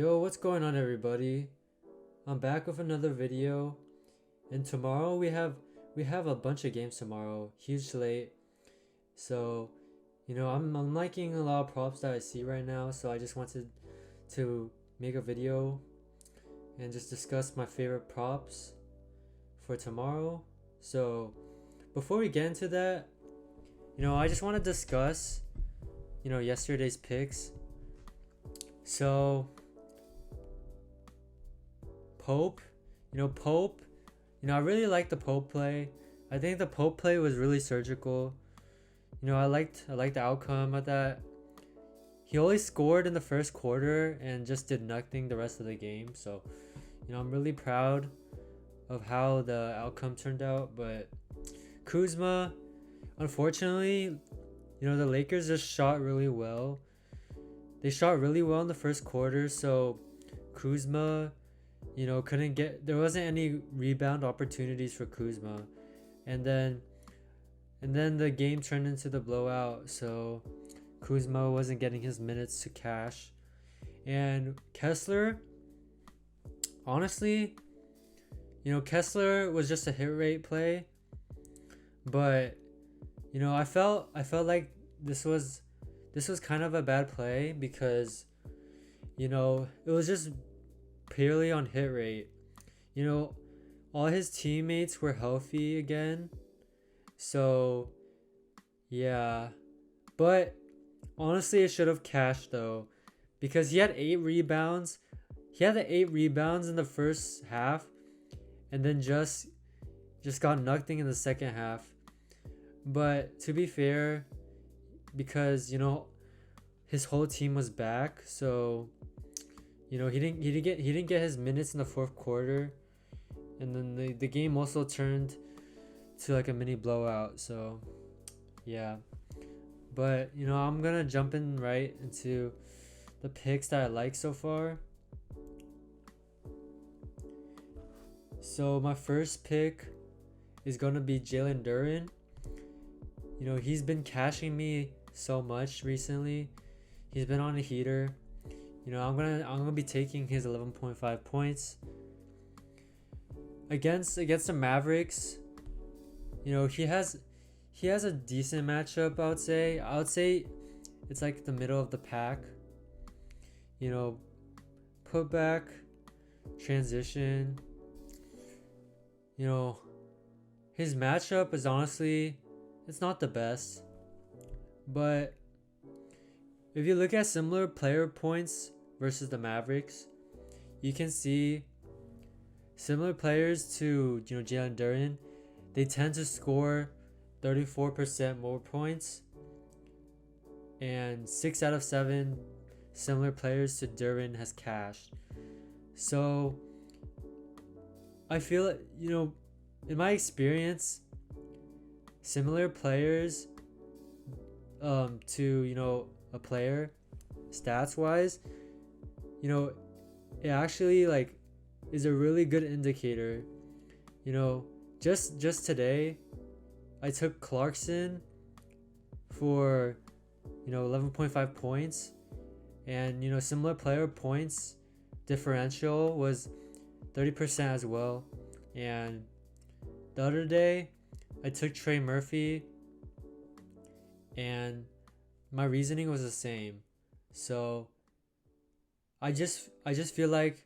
Yo, what's going on everybody? I'm back with another video, and tomorrow we have a bunch of games tomorrow, huge slate. So, I'm liking a lot of props that I see right now, so I just wanted to make a video and just discuss my favorite props for tomorrow. So, before we get into that, I just want to discuss, yesterday's picks. So, Pope, Pope, I really liked the Pope play. I think the Pope play was really surgical. I liked the outcome of that. He only scored in the first quarter and just did nothing the rest of the game. So, I'm really proud of how the outcome turned out. But Kuzma, unfortunately, the Lakers just shot really well. They shot really well in the first quarter, so Kuzma, couldn't get, there wasn't any rebound opportunities for Kuzma. And then the game turned into the blowout, so Kuzma wasn't getting his minutes to cash. And Kessler, honestly, Kessler was just a hit rate play, but I felt like this was kind of a bad play because it was just purely on hit rate. You know, all his teammates were healthy again. So, yeah. But honestly, it should have cashed though because he had 8 rebounds. He had the 8 rebounds in the first half and then just got nothing in the second half. But to be fair, because his whole team was back, so he didn't get his minutes in the fourth quarter, and then the game also turned to like a mini blowout. So yeah, but I'm gonna jump in right into the picks that I like so far. So my first pick is gonna be Jalen Duren. He's been cashing me so much recently. He's been on a heater. I'm gonna be taking his 11.5 points against the Mavericks. He has a decent matchup. I would say it's like the middle of the pack. Put back, transition. His matchup is honestly, it's not the best, but if you look at similar player points versus the Mavericks, you can see similar players to Jalen Duren, they tend to score 34% more points, and 6 out of 7 similar players to Duren has cashed. So I feel in my experience, similar players to a player stats wise, it actually like is a really good indicator. Just today I took Clarkson for 11.5 points, and similar player points differential was 30% as well. And the other day I took Trey Murphy, and my reasoning was the same. So I just feel like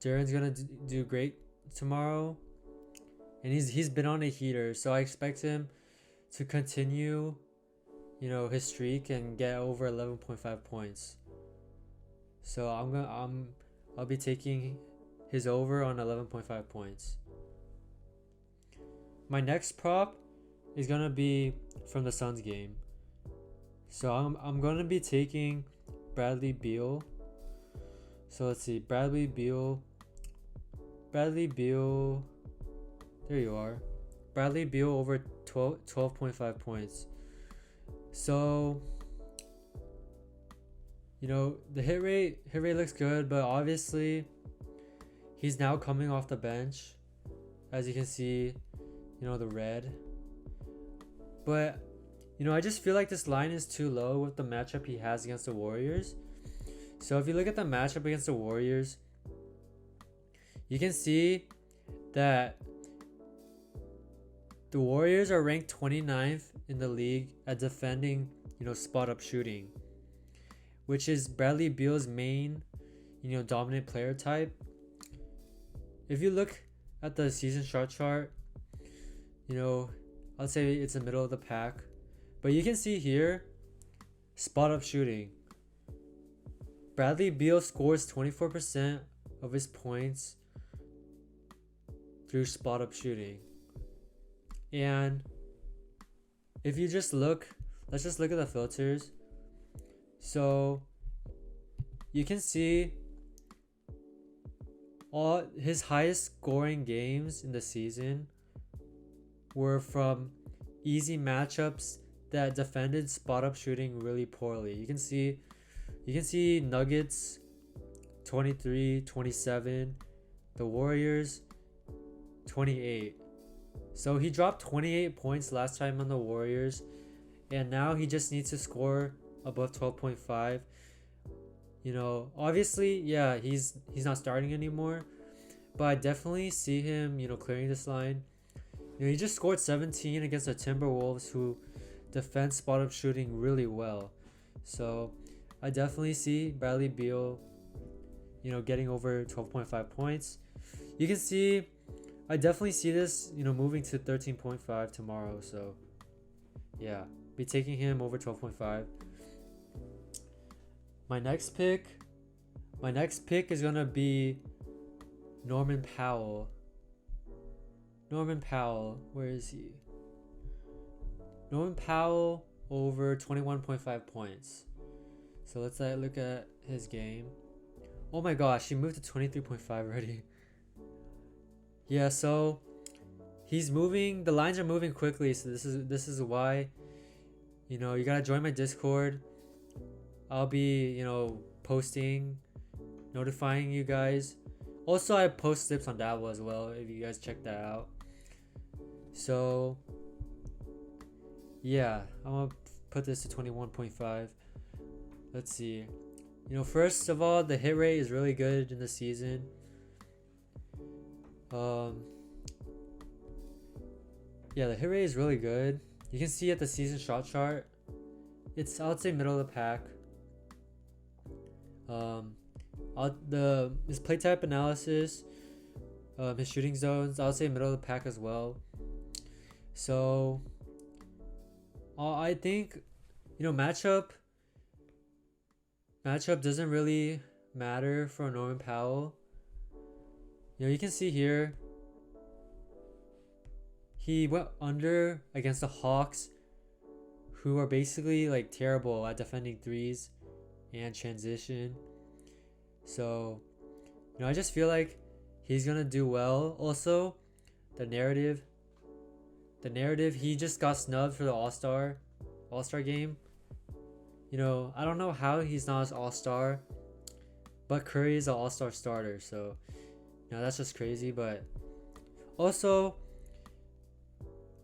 Duren's gonna do great tomorrow, and he's been on a heater, so I expect him to continue his streak and get over 11.5 points. So I'll be taking his over on 11.5 points. My next prop is gonna be from the Suns game. So I'm gonna be taking Bradley Beal. So let's see, Bradley Beal. There you are. Bradley Beal over 12.5 points. So the hit rate looks good, but obviously he's now coming off the bench, as you can see, the red. But I just feel like this line is too low with the matchup he has against the Warriors. So if you look at the matchup against the Warriors, you can see that the Warriors are ranked 29th in the league at defending, spot up shooting, which is Bradley Beal's main, dominant player type. If you look at the season shot chart, I'd say it's the middle of the pack. But you can see here, spot up shooting. Bradley Beal scores 24% of his points through spot up shooting. And if you just look, let's just look at the filters. So you can see all his highest scoring games in the season were from easy matchups that defended spot up shooting really poorly. You can see Nuggets 23, 27, the Warriors 28. So he dropped 28 points last time on the Warriors, and now he just needs to score above 12.5. Obviously, yeah, he's not starting anymore, but I definitely see him, clearing this line. He just scored 17 against the Timberwolves, who defend spot up shooting really well. So I definitely see Bradley Beal, getting over 12.5 points. You can see, I definitely see this, moving to 13.5 tomorrow. So yeah, be taking him over 12.5. My next pick is gonna be Norman Powell. Where is he? Norman Powell over 21.5 points. So let's look at his game. Oh my gosh, he moved to 23.5 already. Yeah, so he's moving. The lines are moving quickly, so this is why, you gotta join my Discord. I'll be, posting, notifying you guys. Also, I post slips on Dabble as well, if you guys check that out. So yeah, I'm gonna put this to 21.5. Let's see. First of all, the hit rate is really good in the season. Yeah, the hit rate is really good. You can see at the season shot chart, it's, I would say, middle of the pack. His play type analysis, his shooting zones, I would say middle of the pack as well. So I think, matchup doesn't really matter for Norman Powell. You can see here, he went under against the Hawks, who are basically like terrible at defending threes and transition. So, I just feel like he's gonna do well. Also, the narrative, he just got snubbed for the All-Star game. I don't know how he's not an All-Star, but Curry is an All-Star starter, so that's just crazy. But also,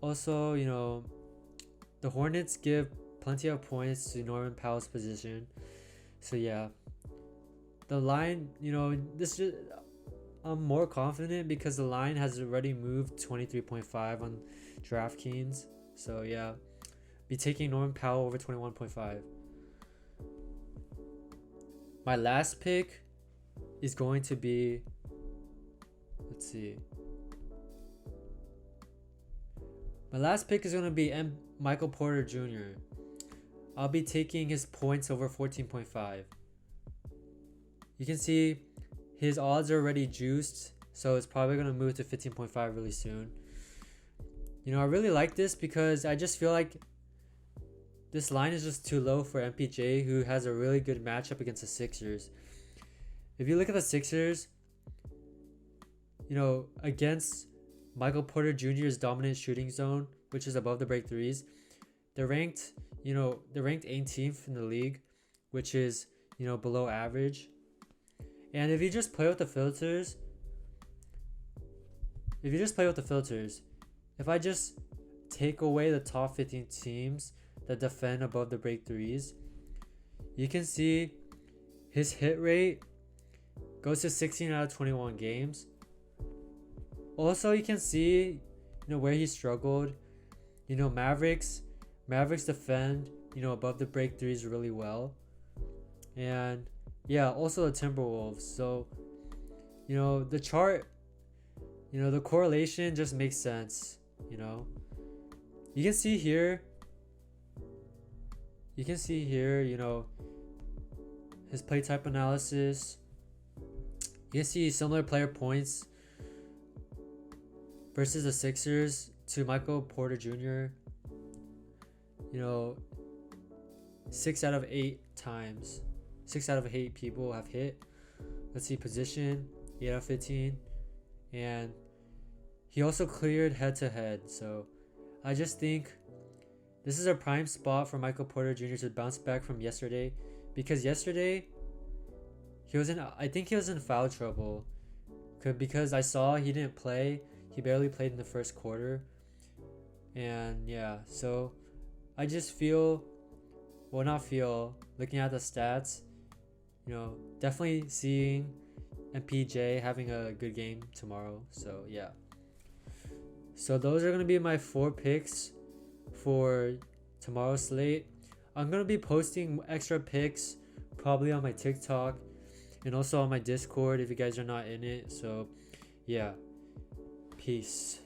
the Hornets give plenty of points to Norman Powell's position. So yeah, the line, I'm more confident because the line has already moved 23.5 on DraftKings. So yeah, be taking Norman Powell over 21.5. My last pick is going to be, let's see. My last pick is going to be Michael Porter Jr. I'll be taking his points over 14.5. You can see his odds are already juiced, so it's probably going to move to 15.5 really soon. I really like this because I just feel like this line is just too low for MPJ, who has a really good matchup against the Sixers. If you look at the Sixers, against Michael Porter Jr.'s dominant shooting zone, which is above the break threes, they're ranked 18th in the league, which is, below average. And if you just play with the filters, if I just take away the top 15 teams that defend above the break threes, you can see His hit rate goes to 16 out of 21 games. Also, you can see, where he struggled. Mavericks defend, above the break threes really well. And yeah, also the Timberwolves. So, the chart, the correlation just makes sense. You can see here, his play type analysis. You can see similar player points versus the Sixers to Michael Porter Jr. 6 out of 8 times. 6 out of 8 people have hit. Let's see, position, 8 out of 15. And he also cleared head to head. So I just think this is a prime spot for Michael Porter Jr. to bounce back from yesterday. Because yesterday, I think he was in foul trouble. Because I saw he didn't play. He barely played in the first quarter. And yeah, so I just looking at the stats, definitely seeing MPJ having a good game tomorrow. So yeah. So those are going to be my 4 picks for tomorrow's slate. I'm going to be posting extra picks probably on my TikTok and also on my Discord if you guys are not in it. So yeah. Peace.